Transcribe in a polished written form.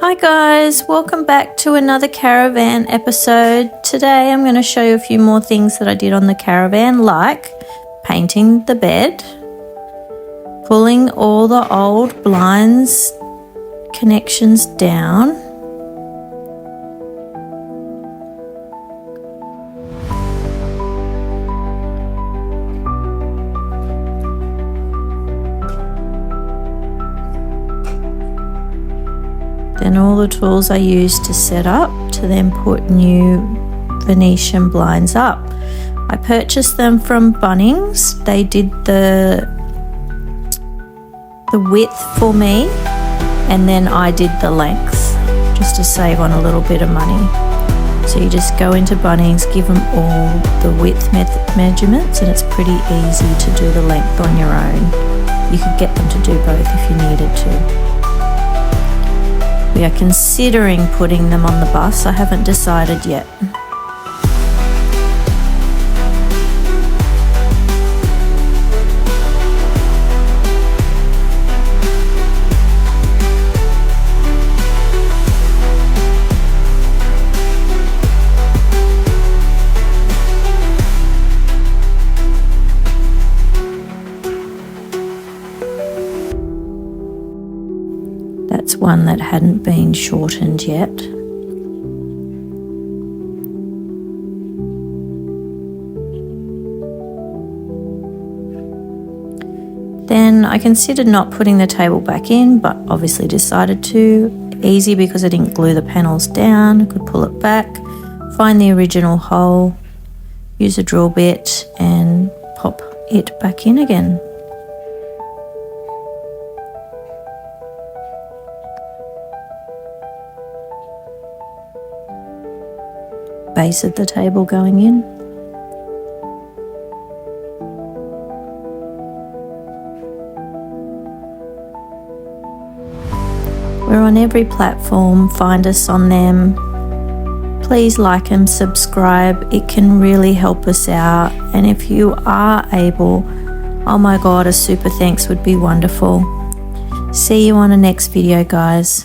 Hi guys, welcome back to another caravan episode. Today I'm going to show you a few more things that I did on the caravan, like painting the bed, pulling all the old blinds connections down, then all the tools I used to set up to then put new Venetian blinds up. I purchased them from Bunnings. They did the width for me and then I did the length just to save on a little bit of money. So you just go into Bunnings, give them all the width measurements, and it's pretty easy to do the length on your own. You could get them to do both if you needed to. We are considering putting them on the bus. I haven't decided yet. That's one that hadn't been shortened yet. Then I considered not putting the table back in, but obviously decided to. Easy because I didn't glue the panels down. I could pull it back, find the original hole, use a drill bit and pop it back in again. Base of the table going in. We're on every platform, find us on them. Please like and subscribe, it can really help us out. And if you are able, oh my god, a super thanks would be wonderful. See you on the next video, guys.